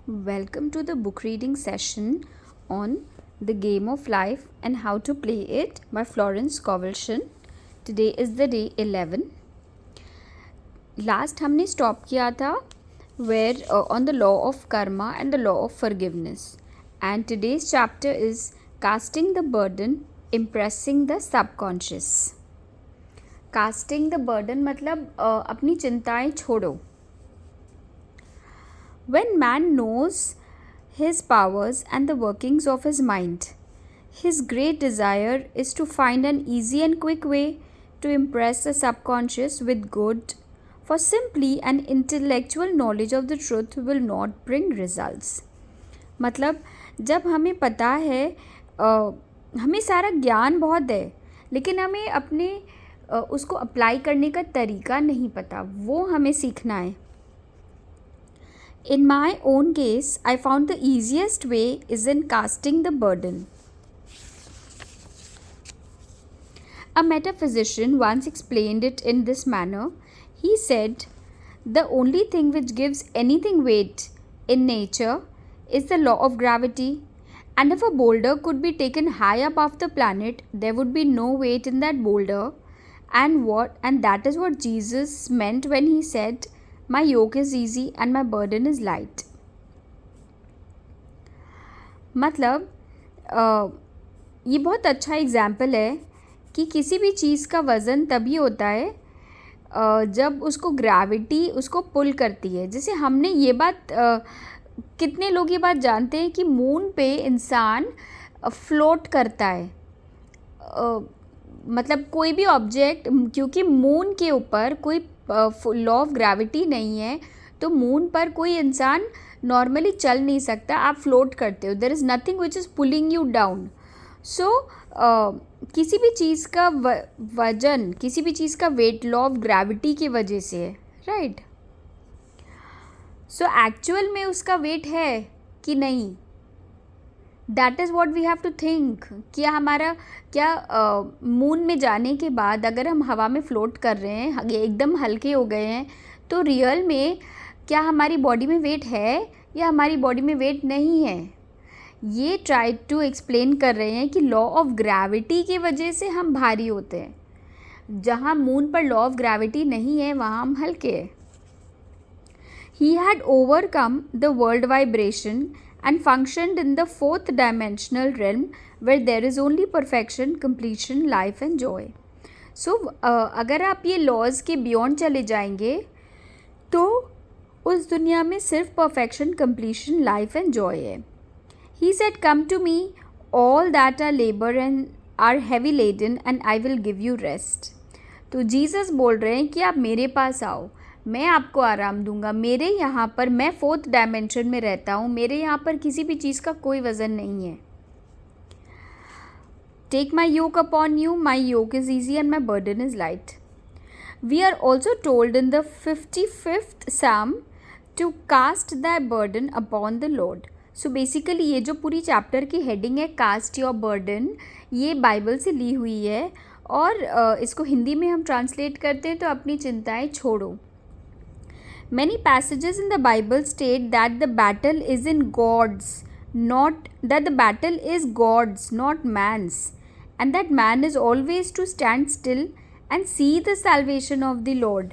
Welcome to the book reading session on The Game of Life and How to Play It by Florence Scovel. Today is the day 11. Last हमने stop किया था where on the law of karma and the law of forgiveness. And today's chapter is casting the burden, impressing the subconscious. Casting the burden मतलब अपनी चिंताएं छोड़ो. When man knows his powers and the workings of his mind, his great desire is to find an easy and quick way to impress the subconscious with good, for simply an intellectual knowledge of the truth will not bring results. मतलब जब हमें पता है हमें सारा ज्ञान बहुत है लेकिन हमें अपने उसको अप्लाई करने का तरीका नहीं पता, वो हमें सीखना है. In my own case, I found the easiest way is in casting the burden. A metaphysician once explained it in this manner. He said, "The only thing which gives anything weight in nature is the law of gravity. And if a boulder could be taken high above the planet, there would be no weight in that boulder. And that is what Jesus meant when he said, My yoke is easy and my burden is light." मतलब ये बहुत अच्छा example है कि किसी भी चीज़ का वज़न तभी होता है जब उसको ग्रेविटी उसको पुल करती है. जैसे हमने ये बात कितने लोग ये बात जानते हैं कि मून पे इंसान फ्लोट करता है. मतलब कोई भी ऑब्जेक्ट, क्योंकि मून के ऊपर कोई लॉ ऑफ ग्रेविटी नहीं है तो मून पर कोई इंसान नॉर्मली चल नहीं सकता. आप फ्लोट करते हो. There is nothing which is pulling you down. So किसी भी चीज़ का वजन, किसी भी चीज़ का वेट लॉ ऑफ ग्रेविटी की वजह से है, राइट. सो एक्चुअल में उसका वेट है कि नहीं, that is what we have to think. क्या मून में जाने के बाद अगर हम हवा में फ्लोट कर रहे हैं, एकदम हल्के हो गए हैं, तो रियल में क्या हमारी बॉडी में वेट है या हमारी बॉडी में वेट नहीं है. ये ट्राई टू एक्सप्लेन कर रहे हैं कि लॉ ऑफ ग्रेविटी की वजह से हम भारी होते हैं. जहाँ मून पर लॉ ऑफ ग्रेविटी नहीं है वहाँ हम हल्के हैं. He had overcome the world vibration and functioned in the fourth dimensional realm where there is only perfection, completion, life and joy. So अगर आप ये laws के beyond चले जाएंगे तो उस दुनिया में सिर्फ perfection, completion, life and joy है. He said, "Come to me, all that are labor and are heavy laden and I will give you rest." तो जीसस बोल रहे हैं कि आप मेरे पास आओ, मैं आपको आराम दूंगा. मेरे यहाँ पर, मैं फोर्थ डायमेंशन में रहता हूँ, मेरे यहाँ पर किसी भी चीज़ का कोई वज़न नहीं है. Take my yoke upon you, my yoke is easy and my burden is light. We are also told in the 55th Psalm to cast that burden upon the Lord. So basically ये जो पूरी chapter की heading है, cast your burden, ये Bible से ली हुई है और इसको हिंदी में हम ट्रांसलेट करते हैं तो अपनी चिंताएं छोड़ो. Many passages in the Bible state that the battle is in God's, not that the battle is God's, not man's, and that man is always to stand still and see the salvation of the Lord.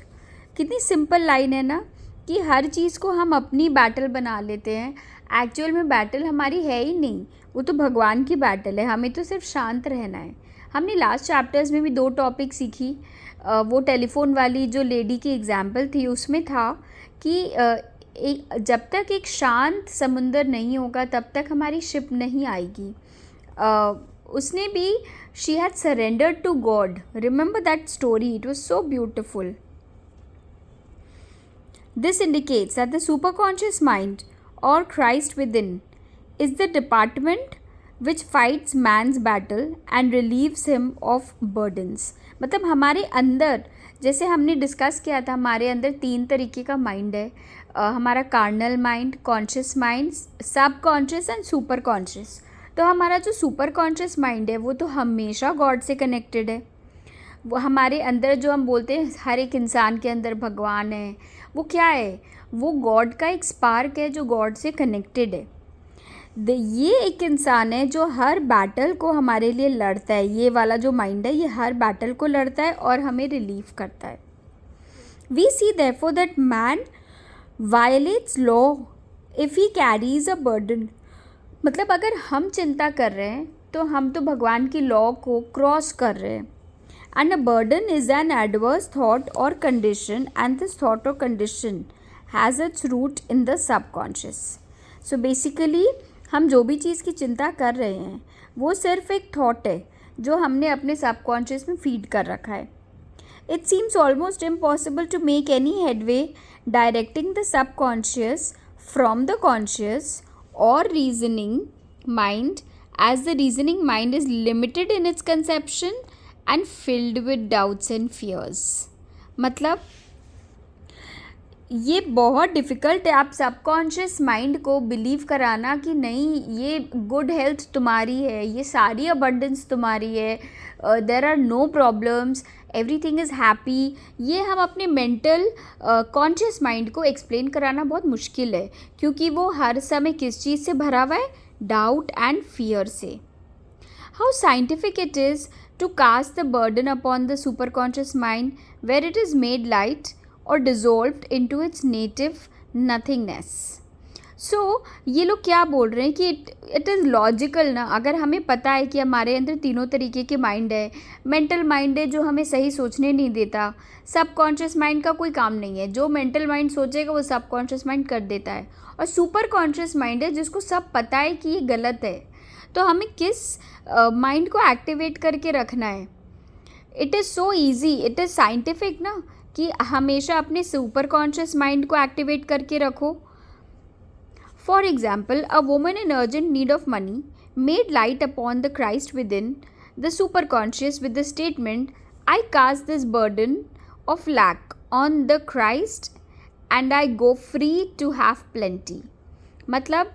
कितनी simple line है ना कि हर चीज़ को हम अपनी battle बना लेते हैं. एक्चुअल में बैटल हमारी है ही नहीं, वो तो भगवान की बैटल है. हमें तो सिर्फ शांत रहना है. हमने लास्ट चैप्टर्स में भी 2 टॉपिक सीखी. वो टेलीफोन वाली जो लेडी की एग्जाम्पल थी उसमें था कि जब तक एक शांत समुंदर नहीं होगा तब तक हमारी शिप नहीं आएगी. उसने भी she had surrendered to God. Remember that story, it was so beautiful. This indicates that the super conscious mind और Christ within is the department which fights man's battle and relieves him of burdens. मतलब हमारे अंदर, जैसे हमने discuss किया था, हमारे अंदर 3 तरीके का माइंड है. हमारा कार्नल माइंड, कॉन्शियस माइंड, सब कॉन्शियस एंड सुपर कॉन्शियस. तो हमारा जो सुपर कॉन्शियस माइंड है वो तो हमेशा गॉड से कनेक्टेड है. वो हमारे अंदर जो हम बोलते हैं हर एक इंसान के अंदर भगवान है, वो क्या है, वो गॉड का एक स्पार्क है जो गॉड से कनेक्टेड है। ये एक इंसान है जो हर बैटल को हमारे लिए लड़ता है। ये वाला जो माइंड है ये हर बैटल को लड़ता है और हमें रिलीव करता है। We see therefore that man violates law if he carries a burden. मतलब अगर हम चिंता कर रहे हैं तो हम तो भगवान की लॉ को क्रॉस कर रहे हैं। And a burden is an adverse thought or condition and this thought or condition has its root in the subconscious. So basically हम जो भी चीज़ की चिंता कर रहे हैं वो सिर्फ एक थॉट है जो हमने अपने सबकॉन्शियस में फीड कर रखा है। It seems almost impossible to make any headway directing the subconscious from the conscious और reasoning mind, as the reasoning mind is limited in its conception and filled with doubts and fears। मतलब ये बहुत difficult है आप subconscious mind को believe कराना कि नहीं ये गुड हेल्थ तुम्हारी है, ये सारी अबंडेंस तुम्हारी है, there are no problems, everything is happy. ये हम अपने मेंटल कॉन्शियस माइंड को एक्सप्लेन कराना बहुत मुश्किल है क्योंकि वो हर समय किस चीज़ से भरा हुआ है, डाउट एंड फियर से। How scientific it is to cast the burden upon the super conscious mind where it is made light और dissolved into its native nothingness. So ये लोग क्या बोल रहे हैं कि इट इज़ लॉजिकल ना, अगर हमें पता है कि हमारे अंदर तीनों तरीके के माइंड है, मेंटल माइंड है जो हमें सही सोचने नहीं देता, सबकॉन्शियस माइंड का कोई काम नहीं है, जो मेंटल माइंड सोचेगा वो सबकॉन्शियस माइंड कर देता है, और सुपर कॉन्शियस माइंड है जिसको सब पता है कि ये गलत है। तो हमें किस माइंड को एक्टिवेट करके रखना है? It is so easy, it is scientific ना कि हमेशा अपने सुपर कॉन्शियस माइंड को एक्टिवेट करके रखो। For example, a woman in urgent need of money made light upon the Christ within the super conscious with the statement, I cast this burden of lack on the Christ and I go free to have plenty. मतलब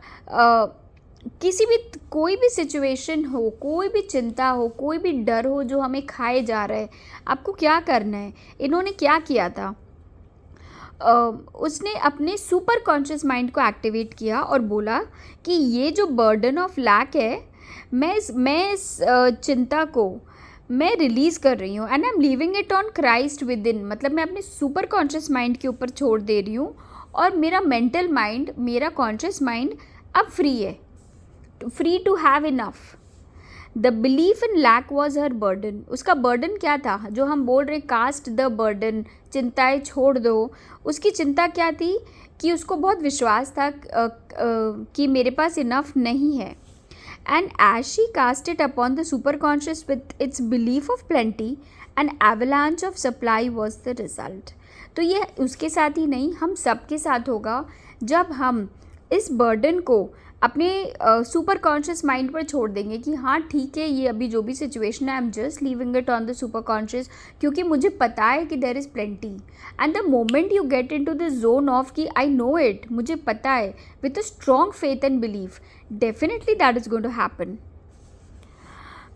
किसी भी कोई भी situation हो, कोई भी चिंता हो, कोई भी डर हो जो हमें खाए जा रहा है, आपको क्या करना है? इन्होंने क्या किया था? उसने अपने सुपर कॉन्शियस माइंड को एक्टिवेट किया और बोला कि ये जो बर्डन ऑफ लैक है, मैं इस चिंता को मैं रिलीज़ कर रही हूँ and I am leaving it on Christ with in. मतलब मैं अपने सुपर कॉन्शियस माइंड के ऊपर छोड़ दे रही हूँ और मेरा मेंटल माइंड, मेरा कॉन्शियस माइंड अब फ्री है, free to have enough. The belief in lack was her burden. उसका बर्डन क्या था जो हम बोल रहे कास्ट द बर्डन, चिंताएं छोड़ दो। उसकी चिंता क्या थी कि उसको बहुत विश्वास था कि मेरे पास इनफ नहीं है। And as she cast it upon the super conscious with its belief of plenty, N avalanche of supply was the result. तो ये उसके साथ ही नहीं, हम सबके साथ होगा जब हम इस बर्डन को अपने सुपर कॉन्शियस माइंड पर छोड़ देंगे कि हाँ ठीक है, ये अभी जो भी सिचुएशन है, I am just leaving it on the super conscious क्योंकि मुझे पता है कि there is plenty. And the moment you get into the zone of कि आई नो इट, मुझे पता है, with a strong faith and belief, definitely that is going to happen.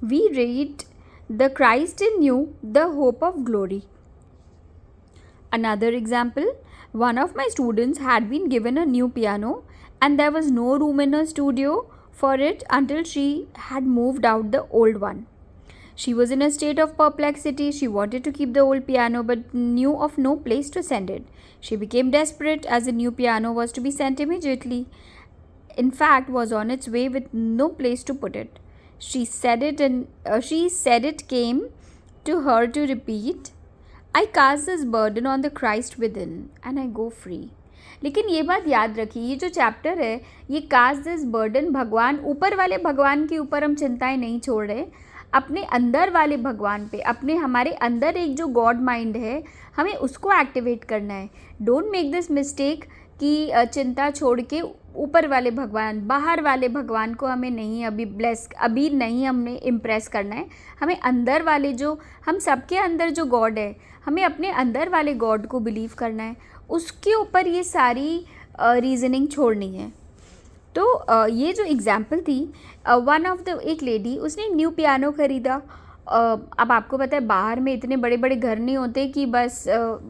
We read the Christ in you the hope of glory. Another example, one of my students had been given a new piano and there was no room in her studio for it until she had moved out the old one. She was in a state of perplexity. She wanted to keep the old piano but knew of no place to send it. She became desperate as the new piano was to be sent immediately. In fact, was on its way with no place to put it. She said it came to her to repeat, I cast this burden on the Christ within and I go free. लेकिन ये बात याद रखिए, ये जो chapter है ये cast this burden, भगवान, ऊपर वाले भगवान के ऊपर हम चिंताएं नहीं छोड़ रहे, अपने अंदर वाले भगवान पे, अपने हमारे अंदर एक जो गॉड माइंड है हमें उसको एक्टिवेट करना है। डोंट मेक दिस मिस्टेक कि चिंता छोड़ के ऊपर वाले भगवान, बाहर वाले भगवान को हमें नहीं अभी नहीं हमने इम्प्रेस करना है। हमें अंदर वाले जो, हम सबके अंदर जो गॉड है, हमें अपने अंदर वाले गॉड को बिलीव करना है, उसके ऊपर ये सारी रीज़निंग छोड़नी है। तो ये जो एग्ज़ाम्पल थी, वन ऑफ द एक लेडी, उसने न्यू पियानो ख़रीदा। अब आपको पता है बाहर में इतने बड़े बड़े घर नहीं होते कि बस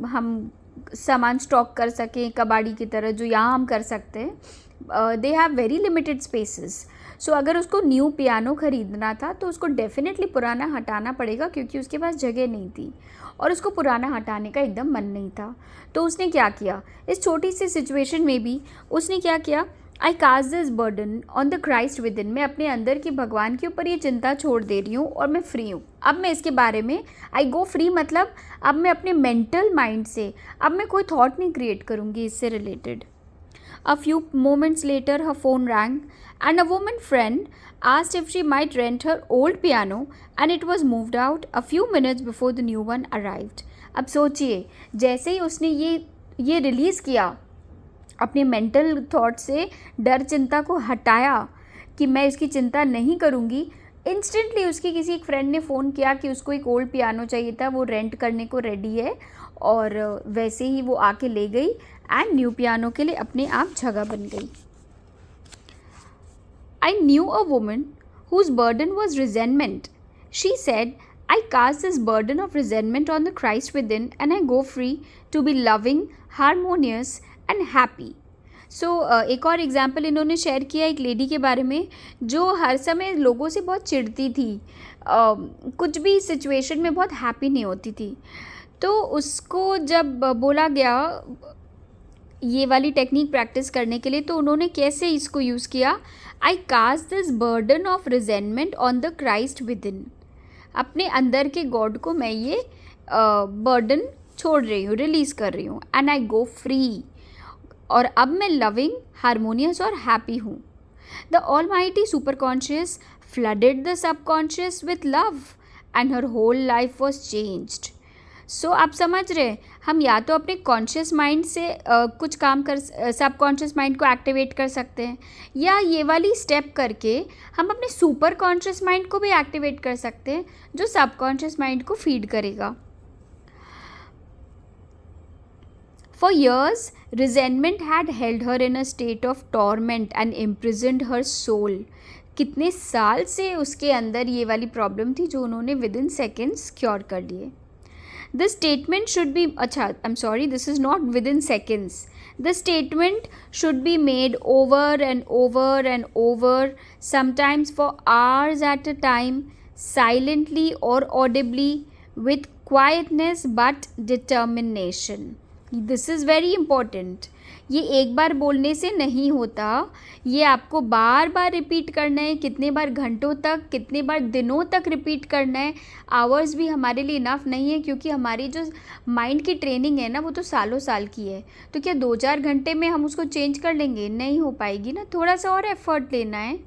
हम सामान स्टॉक कर सकें कबाड़ी की तरह जो यहाँ हम कर सकते हैं। They have very limited spaces. So अगर उसको न्यू पियानो ख़रीदना था तो उसको डेफिनेटली पुराना हटाना पड़ेगा, क्योंकि उसके पास जगह नहीं थी और उसको पुराना हटाने का एकदम मन नहीं था। तो उसने क्या किया, इस छोटी सी सिचुएशन में भी उसने क्या किया, I cast this burden on the Christ within, मैं अपने अंदर की भगवान के ऊपर ये चिंता छोड़ दे रही हूँ और मैं फ्री हूँ। अब मैं इसके बारे में आई गो फ्री, मतलब अब मैं अपने मेंटल माइंड से अब मैं कोई थॉट नहीं क्रिएट करूँगी इससे related. A few moments later, her phone rang, and a woman friend asked if she might rent her old piano, and it was moved out a few minutes before the new one arrived. अब सोचिए, जैसे ही उसने ये release किया, अपने mental thought से डर चिंता को हटाया कि मैं इसकी चिंता नहीं करूँगी, इंस्टेंटली उसकी किसी एक फ्रेंड ने फ़ोन किया कि उसको एक ओल्ड पियानो चाहिए था, वो रेंट करने को रेडी है, और वैसे ही वो आके ले गई एंड न्यू पियानो के लिए अपने आप जगह बन गई। I knew a woman whose burden was resentment. She said, I cast this burden of resentment on the Christ within, and I go free to be loving, harmonious and happy. सो एक और example इन्होंने share किया एक lady के बारे में जो हर समय लोगों से बहुत चिढ़ती थी, कुछ भी सिचुएशन में बहुत हैप्पी नहीं होती थी। तो उसको जब बोला गया ये वाली टेक्निक प्रैक्टिस करने के लिए, तो उन्होंने कैसे इसको यूज़ किया, I cast this burden of resentment on the Christ within, अपने अंदर के गॉड को मैं ये बर्डन छोड़ रही हूँ, रिलीज़ कर रही हूँ, एंड आई गो फ्री, और अब मैं लविंग, हारमोनियस और हैप्पी हूँ। The almighty super conscious flooded the subconscious with love and her whole life was changed. So आप समझ रहे, हम या तो अपने कॉन्शियस माइंड से कुछ काम कर, सबकॉन्शियस माइंड को एक्टिवेट कर सकते हैं, या ये वाली स्टेप करके हम अपने सुपर कॉन्शियस माइंड को भी एक्टिवेट कर सकते हैं जो सबकॉन्शियस माइंड को फीड करेगा। For years, resentment had held her in a state of torment and imprisoned her soul. कितने साल से उसके अंदर ये वाली प्रॉब्लम थी जो उन्होंने विद इन सेकेंड्स क्योर कर लिए। The statement should be, अच्छा, I'm sorry, this is not within seconds. The statement should be made over and over and over, sometimes for hours at a time, silently or audibly, with quietness but determination. This is very important. ये एक बार बोलने से नहीं होता, ये आपको बार बार repeat करना है, कितने बार घंटों तक, कितने बार दिनों तक रिपीट करना है। आवर्स भी हमारे लिए इनफ नहीं है, क्योंकि हमारी जो माइंड की ट्रेनिंग है ना वो तो सालों साल की है। तो क्या 2-4 घंटे में हम उसको चेंज कर लेंगे? नहीं हो पाएगी ना। थोड़ा सा और एफर्ट लेना है,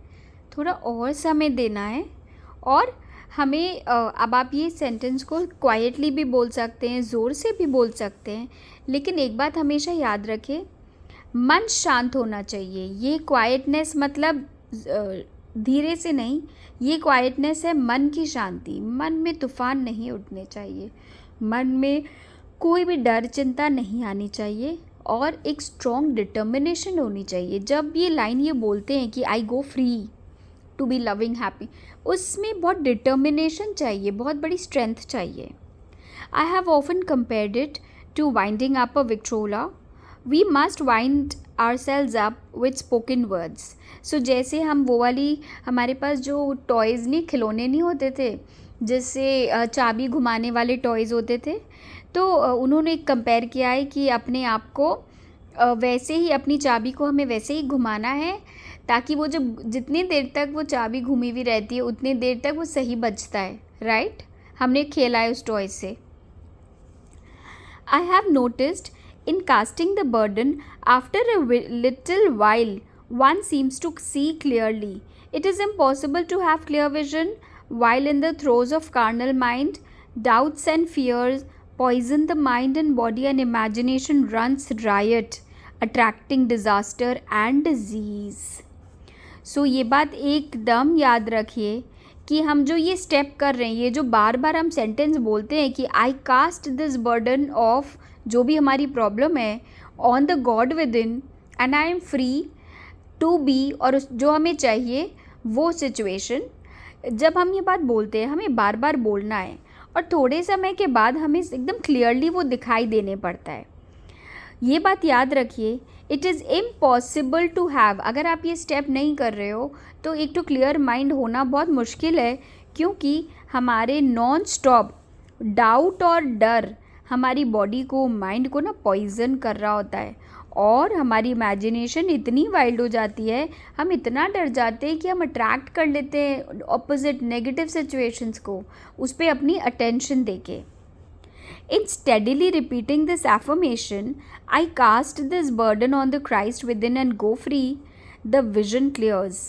थोड़ा और समय देना है, और हमें अब आप ये सेंटेंस को क्वाइटली भी बोल सकते हैं, ज़ोर से भी बोल सकते हैं, लेकिन एक बात हमेशा याद रखें, मन शांत होना चाहिए। ये क्वाइटनेस मतलब धीरे से नहीं, ये क्वाइटनेस है मन की शांति। मन में तूफान नहीं उठने चाहिए, मन में कोई भी डर चिंता नहीं आनी चाहिए, और एक स्ट्रॉन्ग डिटर्मिनेशन होनी चाहिए। जब ये लाइन ये बोलते हैं कि I go free to be loving happy, उसमें बहुत डिटर्मिनेशन चाहिए, बहुत बड़ी स्ट्रेंथ चाहिए। I have often compared it to winding up a Victrola. We must wind ourselves up with spoken words. So जैसे हम वो वाली, हमारे पास जो टॉयज़ नहीं, खिलौने नहीं होते थे जिससे चाबी घुमाने वाले टॉयज़ होते थे, तो उन्होंने एक कंपेयर किया है कि अपने आप को वैसे ही, अपनी चाबी को हमें वैसे ही घुमाना है ताकि वो जब जितनी देर तक वो चाबी घूमी हुई रहती है उतनी देर तक वो सही बजता है, राइट। हमने खेला है उस टॉय से। I have noticed in casting the burden, after a little while, one seems to see clearly. It is impossible to have clear vision while in the throes of carnal mind. Doubts and fears poison the mind and body, and imagination runs riot, attracting disaster and disease. So ये बात एकदम याद रखिए कि हम जो ये step कर रहे हैं, ये जो बार बार हम सेंटेंस बोलते हैं कि I cast this burden of, जो भी हमारी प्रॉब्लम है, on the God within, and I am free to be, और जो हमें चाहिए वो सिचुएशन। जब हम ये बात बोलते हैं हमें बार बार बोलना है, और थोड़े समय के बाद हमें एकदम क्लियरली वो दिखाई देने पड़ता है। ये बात याद रखिए, it is impossible to have, अगर आप ये स्टेप नहीं कर रहे हो तो एक तो क्लियर माइंड होना बहुत मुश्किल है, क्योंकि हमारे नॉन स्टॉप डाउट और डर हमारी बॉडी को, माइंड को ना पॉइजन कर रहा होता है, और हमारी इमेजिनेशन इतनी वाइल्ड हो जाती है, हम इतना डर जाते हैं कि हम अट्रैक्ट कर लेते हैं ऑपोजिट नेगेटिव सिचुएशंस को, उस पर अपनी अटेंशन देके. In steadily repeating this affirmation, I cast this burden on the Christ within and go free. The vision clears,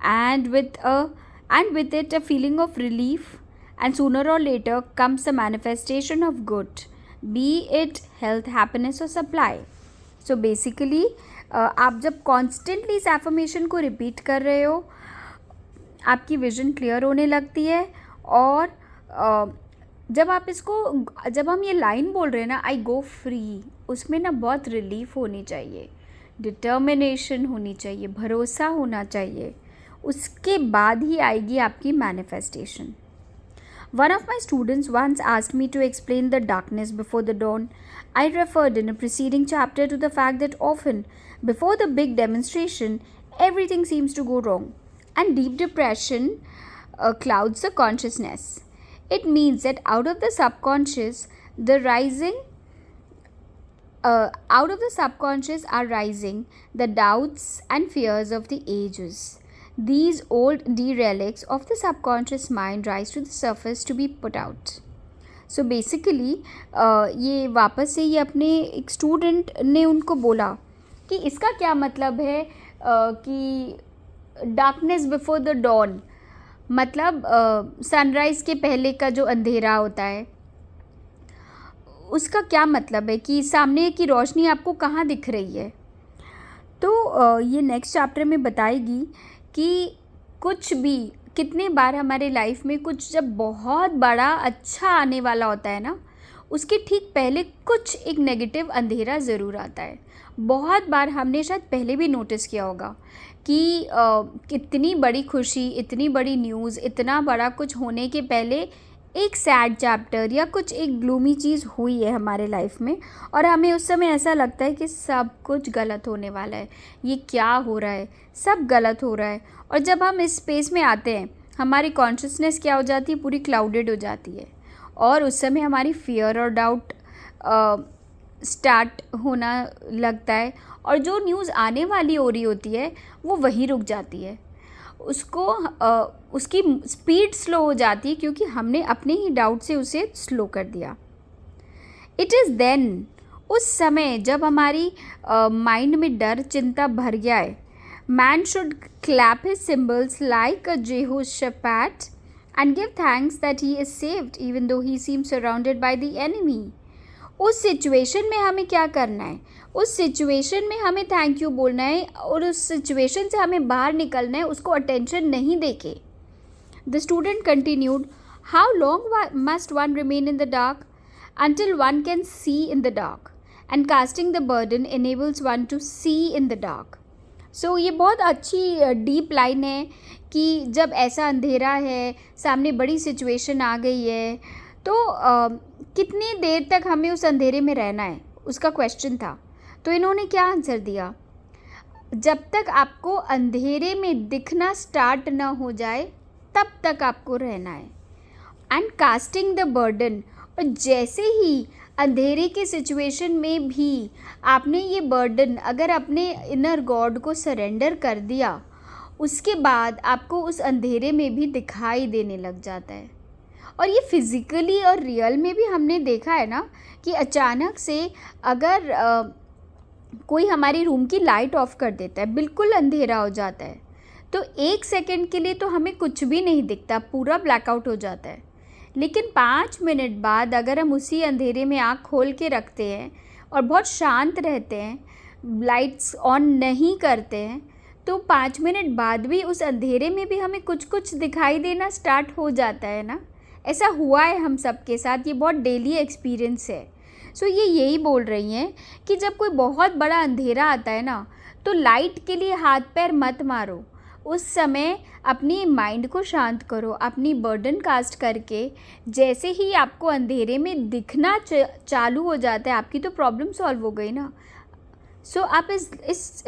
and with it a feeling of relief, and sooner or later comes the manifestation of good, be it health, happiness or supply. So basically, आप जब constantly इस affirmation को repeat कर रहे हो, आपकी vision clear होने लगती है, और जब हम ये लाइन बोल रहे हैं ना, आई गो फ्री, उसमें ना बहुत रिलीफ होनी चाहिए, डिटर्मिनेशन होनी चाहिए, भरोसा होना चाहिए, उसके बाद ही आएगी आपकी manifestation. One of my students once asked me to explain the darkness before the dawn. I referred in a preceding chapter to the fact that often, before the big demonstration, everything seems to go wrong, and deep depression clouds the consciousness. It means that out of the subconscious are rising the doubts and fears of the ages. These old derelicts of the subconscious mind rise to the surface to be put out. So basically ये वापस से ये अपने एक student ने उनको बोला कि इसका क्या मतलब है कि डार्कनेस बिफोर द डॉन, मतलब सनराइज़ के पहले का जो अंधेरा होता है, उसका क्या मतलब है कि सामने की रोशनी आपको कहाँ दिख रही है. तो ये नेक्स्ट चैप्टर में बताएगी कि कुछ भी, कितने बार हमारे लाइफ में कुछ जब बहुत बड़ा अच्छा आने वाला होता है ना, उसके ठीक पहले कुछ एक नेगेटिव अंधेरा ज़रूर आता है. बहुत बार हमने शायद पहले भी नोटिस किया होगा कि कितनी बड़ी खुशी, इतनी बड़ी न्यूज़, इतना बड़ा कुछ होने के पहले एक सैड चैप्टर या कुछ एक ग्लूमी चीज़ हुई है हमारे लाइफ में, और हमें उस समय ऐसा लगता है कि सब कुछ गलत होने वाला है, ये क्या हो रहा है, सब गलत हो रहा है. और जब हम इस स्पेस में आते हैं, हमारी कॉन्शियसनेस क्या हो जाती है, पूरी क्लाउडेड हो जाती है, और उस समय हमारी फियर और डाउट स्टार्ट होना लगता है, और जो न्यूज़ आने वाली हो रही होती है वो वहीं रुक जाती है, उसकी स्पीड स्लो हो जाती है, क्योंकि हमने अपने ही डाउट से उसे स्लो कर दिया. इट इज़ देन, उस समय जब हमारी माइंड में डर चिंता भर गया है, man should clap his cymbals like a Jehoshaphat and give thanks that he is saved even though he seems surrounded by the enemy. उस सिचुएशन में हमें क्या करना है, उस सिचुएशन में हमें थैंक यू बोलना है, और उस सिचुएशन से हमें बाहर निकलना है, उसको अटेंशन नहीं देके. The student continued, how long must one remain in the dark? until one can see in the dark, and casting the burden enables one to see in the dark. So ये बहुत अच्छी deep line है कि जब ऐसा अंधेरा है, सामने बड़ी सिचुएशन आ गई है, तो कितनी देर तक हमें उस अंधेरे में रहना है, उसका क्वेश्चन था. तो इन्होंने क्या आंसर दिया, जब तक आपको अंधेरे में दिखना स्टार्ट ना हो जाए तब तक आपको रहना है. एंड कास्टिंग द बर्डन, और जैसे ही अंधेरे के सिचुएशन में भी आपने ये बर्डन अगर अपने इनर गॉड को सरेंडर कर दिया, उसके बाद आपको उस अंधेरे में भी दिखाई देने लग जाता है. और ये फिज़िकली और रियल में भी हमने देखा है ना कि अचानक से अगर कोई हमारी रूम की लाइट ऑफ कर देता है, बिल्कुल अंधेरा हो जाता है, तो 1 सेकंड के लिए तो हमें कुछ भी नहीं दिखता, पूरा ब्लैकआउट हो जाता है. लेकिन 5 मिनट बाद अगर हम उसी अंधेरे में आँख खोल के रखते हैं और बहुत शांत रहते हैं, लाइट्स ऑन नहीं करते हैं, तो 5 मिनट बाद भी उस अंधेरे में भी हमें कुछ कुछ दिखाई देना स्टार्ट हो जाता है ना. ऐसा हुआ है हम सब के साथ, ये बहुत डेली एक्सपीरियंस है. सो ये यही बोल रही हैं कि जब कोई बहुत बड़ा अंधेरा आता है ना, तो लाइट के लिए हाथ पैर मत मारो, उस समय अपनी माइंड को शांत करो, अपनी बर्डन कास्ट करके जैसे ही आपको अंधेरे में दिखना चालू हो जाता है, आपकी तो प्रॉब्लम सॉल्व हो गई ना. सो आप इस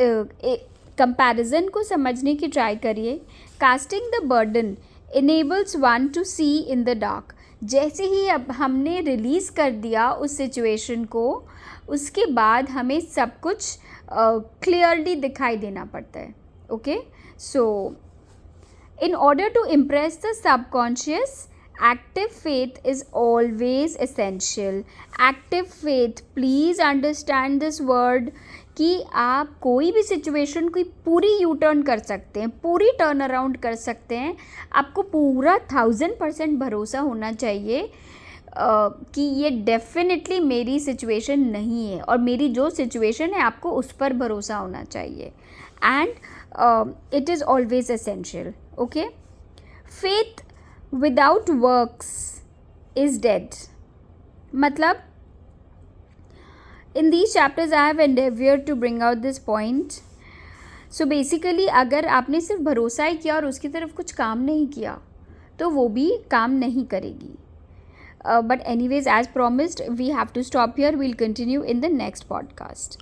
कंपैरिजन को समझने की ट्राई करिए. Casting the burden enables one to see in the dark. जैसे ही अब हमने रिलीज़ कर दिया उस सिचुएशन को, उसके बाद हमें सब कुछ क्लियरली दिखाई देना पड़ता है. Okay, so in order to impress the subconscious, active faith is always essential. Active faith, please understand this word, कि आप कोई भी सिचुएशन की पूरी यू टर्न कर सकते हैं, पूरी टर्न अराउंड कर सकते हैं. आपको पूरा 1000% भरोसा होना चाहिए कि ये डेफिनेटली मेरी सिचुएशन नहीं है, और मेरी जो सिचुएशन है आपको उस पर भरोसा होना चाहिए. And it is always essential. Okay, faith without works is dead. मतलब in these chapters I have endeavored to bring out this point. So basically अगर आपने सिर्फ भरोसा ही किया और उसकी तरफ कुछ काम नहीं किया तो वो भी काम नहीं करेगी. But anyways, as promised, we have to stop here. We'll continue in the next podcast.